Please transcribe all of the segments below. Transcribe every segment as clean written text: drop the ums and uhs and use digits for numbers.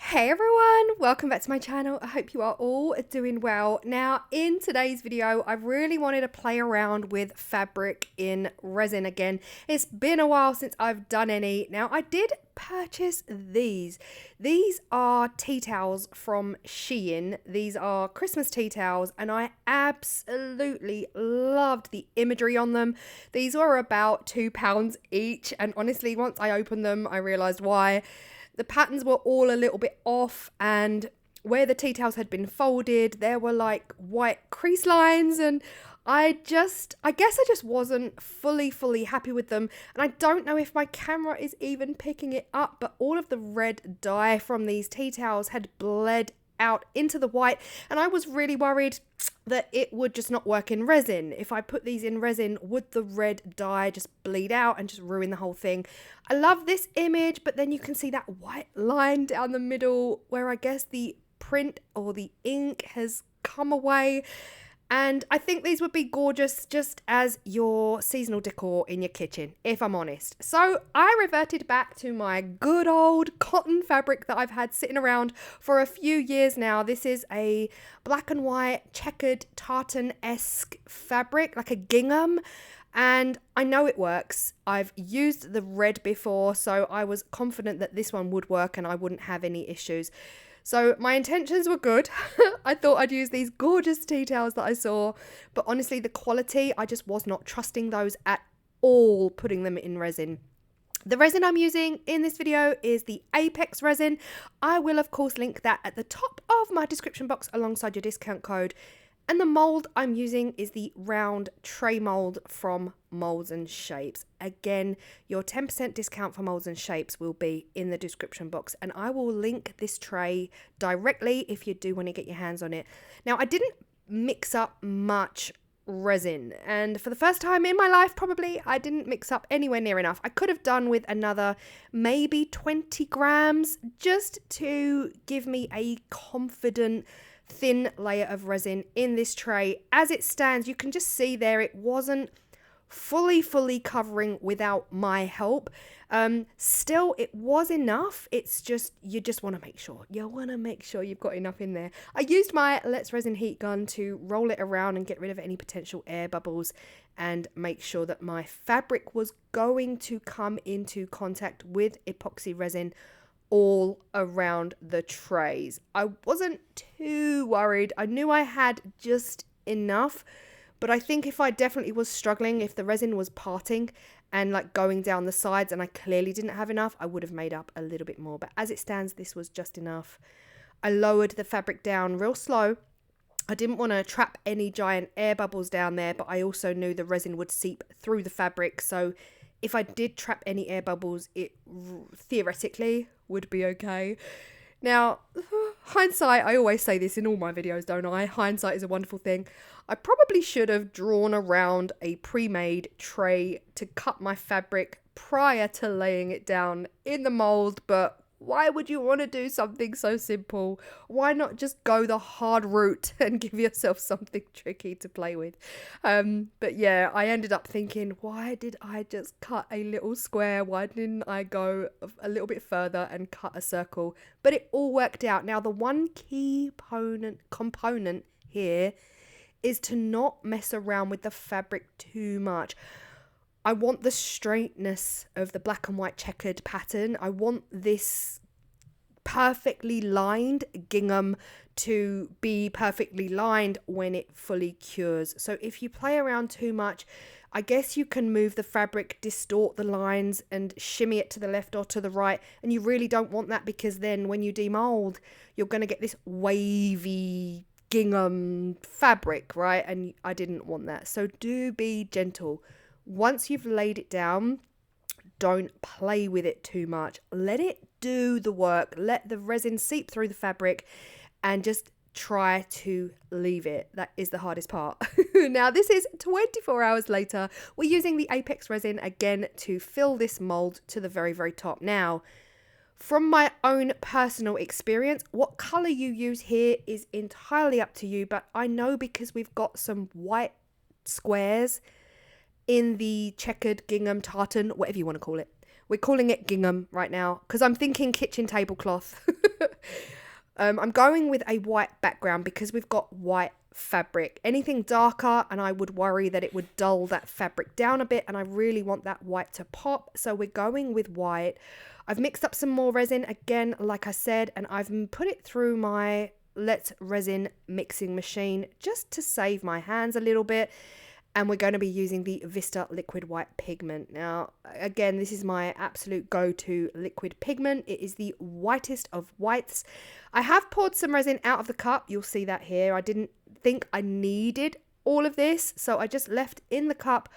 Hey everyone, welcome back to my channel. I hope you are all doing well. Now in today's video, I really wanted to play around with fabric in resin again. It's been a while since I've done any. Now I did purchase these. These are tea towels from Shein. These are Christmas tea towels and I absolutely loved the imagery on them. These were about £2 each and honestly once I opened them I realised why. The patterns were all a little bit off, and where the tea towels had been folded, there were like white crease lines, and I guess I just wasn't fully happy with them. And I don't know if my camera is even picking it up, but all of the red dye from these tea towels had bled out into the white, and I was really worried that it would just not work in resin. If I put these in resin, would the red dye just bleed out and just ruin the whole thing? I love this image, but then you can see that white line down the middle where I guess the print or the ink has come away. And I think these would be gorgeous just as your seasonal decor in your kitchen, if I'm honest. So I reverted back to my good old cotton fabric that I've had sitting around for a few years now. This is a black and white checkered tartan-esque fabric, like a gingham. And I know it works. I've used the red before, so I was confident that this one would work and I wouldn't have any issues. So my intentions were good. I thought I'd use these gorgeous tea towels that I saw, but honestly the quality, I just was not trusting those at all, putting them in resin. The resin I'm using in this video is the Apex resin. I will of course link that at the top of my description box alongside your discount code. And the mould I'm using is the round tray mould from Moulds and Shapes. Again, your 10% discount for Moulds and Shapes will be in the description box. And I will link this tray directly if you do want to get your hands on it. Now, I didn't mix up much resin. And for the first time in my life, probably, I didn't mix up anywhere near enough. I could have done with another maybe 20 grams just to give me a confident thin layer of resin in this tray. As it stands, you can just see there it wasn't fully covering without my help. Still it was enough. It's just you just want to make sure you've got enough in there. I used my Let's Resin heat gun to roll it around and get rid of any potential air bubbles and make sure that my fabric was going to come into contact with epoxy resin all around the trays. I wasn't too worried. I knew I had just enough, but I think if I definitely was struggling, if the resin was parting and like going down the sides and I clearly didn't have enough, I would have made up a little bit more. But as it stands, this was just enough. I lowered the fabric down real slow. I didn't want to trap any giant air bubbles down there, but I also knew the resin would seep through the fabric, so if I did trap any air bubbles, it theoretically would be okay. Now, hindsight, I always say this in all my videos, don't I? Hindsight is a wonderful thing. I probably should have drawn around a pre-made tray to cut my fabric prior to laying it down in the mould, but why would you want to do something so simple? Why not just go the hard route and give yourself something tricky to play with? But yeah, I ended up thinking, why did I just cut a little square? Why didn't I go a little bit further and cut a circle? But it all worked out. Now, the one key component here is to not mess around with the fabric too much. I want the straightness of the black and white checkered pattern. I want this perfectly lined gingham to be perfectly lined when it fully cures. So if you play around too much, I guess you can move the fabric, distort the lines and shimmy it to the left or to the right. And you really don't want that, because then when you demold, you're going to get this wavy gingham fabric, right? And I didn't want that. So do be gentle. Once you've laid it down, don't play with it too much. Let it do the work. Let the resin seep through the fabric and just try to leave it. That is the hardest part. Now, this is 24 hours later. We're using the Apex resin again to fill this mold to the very top. Now, from my own personal experience, what color you use here is entirely up to you, but I know because we've got some white squares in the checkered gingham tartan, whatever you want to call it, We're calling it gingham right now because I'm thinking kitchen tablecloth. I'm going with a white background because we've got white fabric. Anything darker and I would worry that it would dull that fabric down a bit, and I really want that white to pop, so we're going with white. I've mixed up some more resin again, like I said, and I've put it through my Let's Resin mixing machine just to save my hands a little bit. And we're going to be using the Vista liquid white pigment. Now, again, this is my absolute go-to liquid pigment. It is the whitest of whites. I have poured some resin out of the cup. You'll see that here. I didn't think I needed all of this, so I just left in the cup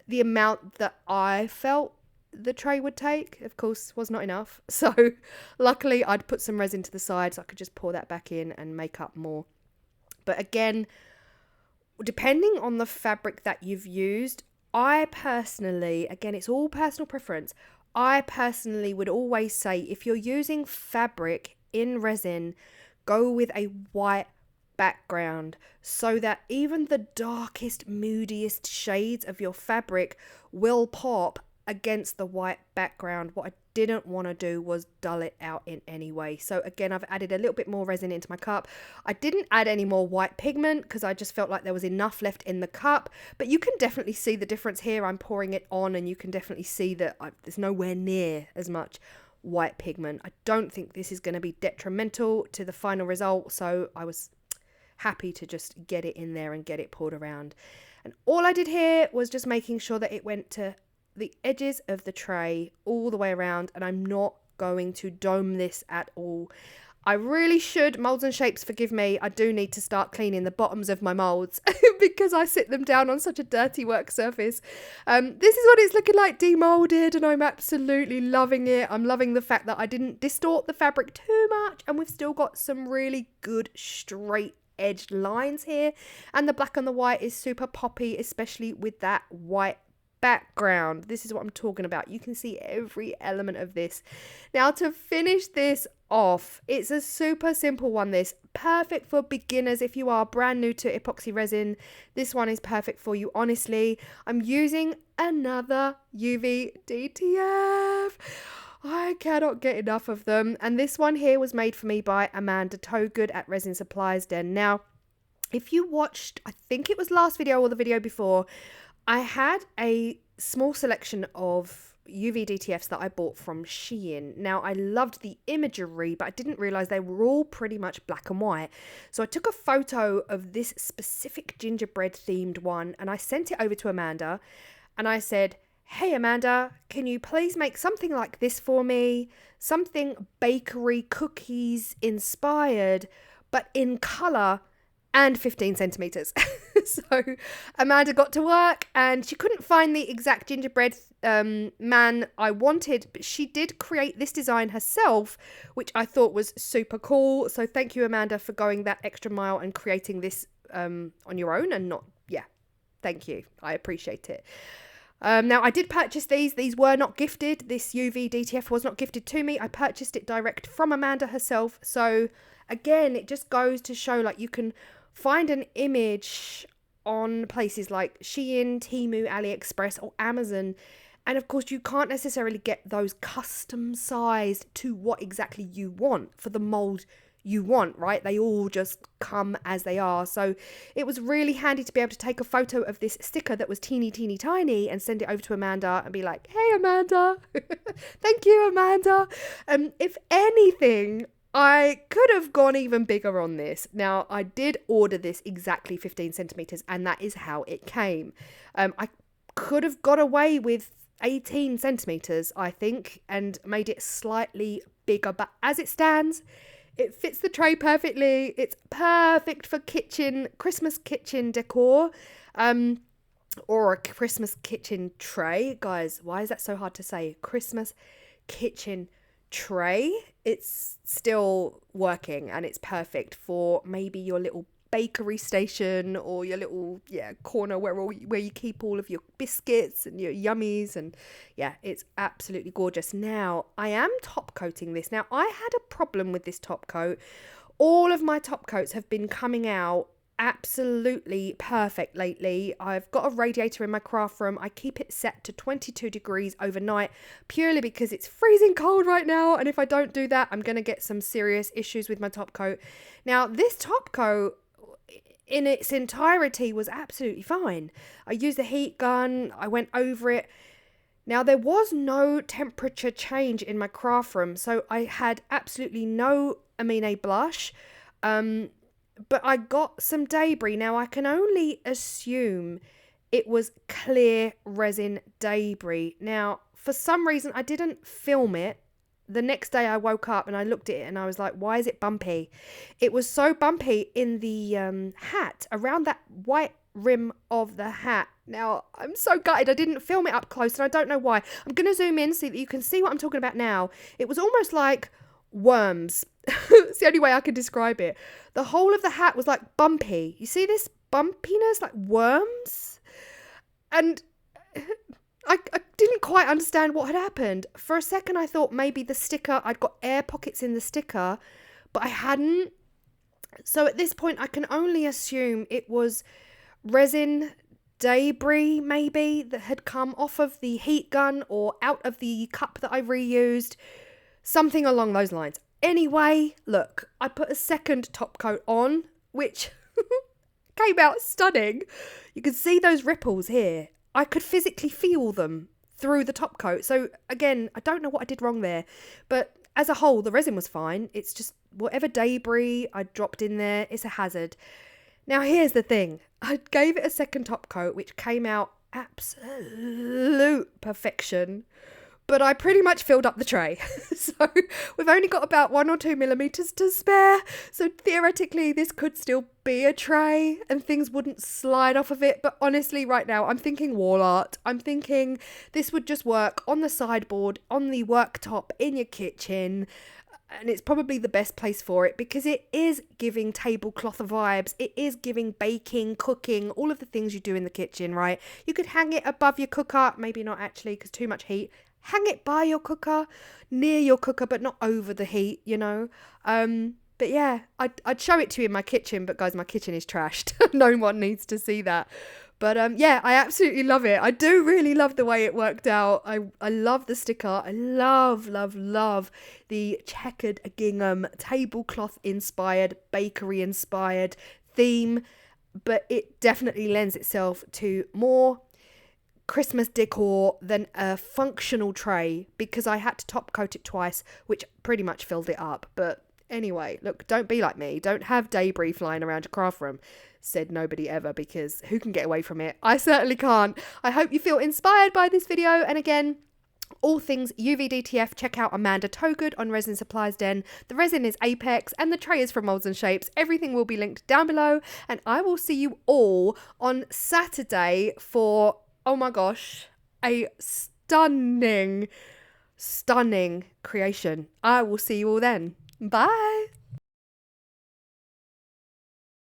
the amount that I felt the tray would take. Of course, was not enough. So luckily, I'd put some resin to the side so I could just pour that back in and make up more. But again, depending on the fabric that you've used, I personally, again, it's all personal preference. I personally would always say if you're using fabric in resin, go with a white background so that even the darkest, moodiest shades of your fabric will pop against the white background. What I didn't want to do was dull it out in any way. So again, I've added a little bit more resin into my cup. I didn't add any more white pigment because I just felt like there was enough left in the cup, but you can definitely see the difference here. I'm pouring it on and you can definitely see that there's nowhere near as much white pigment. I don't think this is going to be detrimental to the final result, so I was happy to just get it in there and get it poured around. And all I did here was just making sure that it went to the edges of the tray all the way around, and I'm not going to dome this at all. I really should, molds and shapes, forgive me, I do need to start cleaning the bottoms of my molds because I sit them down on such a dirty work surface. This is what it's looking like demolded, and I'm absolutely loving it. I'm loving the fact that I didn't distort the fabric too much, and we've still got some really good straight edged lines here, and the black and the white is super poppy, especially with that white background. This is what I'm talking about. You can see every element of this. Now, to finish this off, it's a super simple one. This perfect for beginners. If you are brand new to epoxy resin, this one is perfect for you. Honestly, I'm using another UV DTF. I cannot get enough of them, and this one here was made for me by Amanda Towgood at Resin Supplies Den. Now, if you watched, I think it was last video or the video before, I had a small selection of UV DTFs that I bought from Shein. Now, I loved the imagery, but I didn't realise they were all pretty much black and white. So I took a photo of this specific gingerbread themed one and I sent it over to Amanda and I said, "Hey Amanda, can you please make something like this for me? Something bakery cookies inspired, but in colour and 15 centimetres." So Amanda got to work and she couldn't find the exact gingerbread man I wanted, but she did create this design herself, which I thought was super cool. So thank you, Amanda, for going that extra mile and creating this on your own and not, yeah, thank you. I appreciate it. Now, I did purchase these. These were not gifted. This UV DTF was not gifted to me. I purchased it direct from Amanda herself. So again, it just goes to show, like, you can find an image on places like Shein, Temu, AliExpress or Amazon, and of course you can't necessarily get those custom sized to what exactly you want for the mold you want, right? They all just come as they are. So it was really handy to be able to take a photo of this sticker that was teeny tiny and send it over to Amanda and be like, "Hey Amanda, thank you Amanda." If anything, I could have gone even bigger on this. Now, I did order this exactly 15 centimetres and that is how it came. I could have got away with 18 centimetres, I think, and made it slightly bigger. But as it stands, it fits the tray perfectly. It's perfect for Christmas kitchen decor, or a Christmas kitchen tray. Guys, why is that so hard to say? Christmas kitchen tray. It's still working and it's perfect for maybe your little bakery station or your little corner where you keep all of your biscuits and your yummies, and yeah, it's absolutely gorgeous. Now, I am top coating this. Now, I had a problem with this top coat. All of my top coats have been coming out absolutely perfect lately. I've got a radiator in my craft room. I keep it set to 22 degrees overnight purely because it's freezing cold right now, and if I don't do that, I'm going to get some serious issues with my top coat. Now, this top coat in its entirety was absolutely fine. I used the heat gun, I went over it. Now, there was no temperature change in my craft room, so I had absolutely no amine blush, but I got some debris. Now, I can only assume it was clear resin debris. Now, for some reason, I didn't film it. The next day I woke up and I looked at it and I was like, why is it bumpy? It was so bumpy in the hat, around that white rim of the hat. Now, I'm so gutted I didn't film it up close and I don't know why. I'm going to zoom in so that you can see what I'm talking about now. It was almost like worms. It's the only way I can describe it. The whole of the hat was like bumpy. You see this bumpiness, like worms? And I didn't quite understand what had happened. For a second, I thought maybe the sticker, I'd got air pockets in the sticker, but I hadn't. So at this point, I can only assume it was resin debris, maybe, that had come off of the heat gun or out of the cup that I reused. Something along those lines. Anyway, look, I put a second top coat on, which came out stunning. You can see those ripples here. I could physically feel them through the top coat. So again, I don't know what I did wrong there, but as a whole, the resin was fine. It's just whatever debris I dropped in there, it's a hazard. Now, here's the thing. I gave it a second top coat, which came out absolute perfection, but I pretty much filled up the tray. So we've only got about 1 or 2 millimeters to spare. So theoretically, this could still be a tray and things wouldn't slide off of it. But honestly, right now, I'm thinking wall art. I'm thinking this would just work on the sideboard, on the worktop, in your kitchen. And it's probably the best place for it because it is giving tablecloth vibes. It is giving baking, cooking, all of the things you do in the kitchen, right? You could hang it above your cooker. Maybe not actually because too much heat. Hang it by your cooker, near your cooker, but not over the heat, you know. But yeah, I'd show it to you in my kitchen, but guys, my kitchen is trashed. No one needs to see that. But yeah, I absolutely love it. I do really love the way it worked out. I love the sticker. I love the checkered gingham, tablecloth inspired, bakery inspired theme. But it definitely lends itself to more Christmas decor than a functional tray because I had to top coat it twice, which pretty much filled it up. But anyway, look, don't be like me. Don't have debris flying around your craft room. Said nobody ever, because who can get away from it? I certainly can't. I hope you feel inspired by this video. And again, all things UV DTF, check out Amanda Towgood on Resin Supplies Den. The resin is Apex and the tray is from Moulds and Shapes. Everything will be linked down below. And I will see you all on Saturday for, oh my gosh, a stunning creation. I will see you all then. Bye.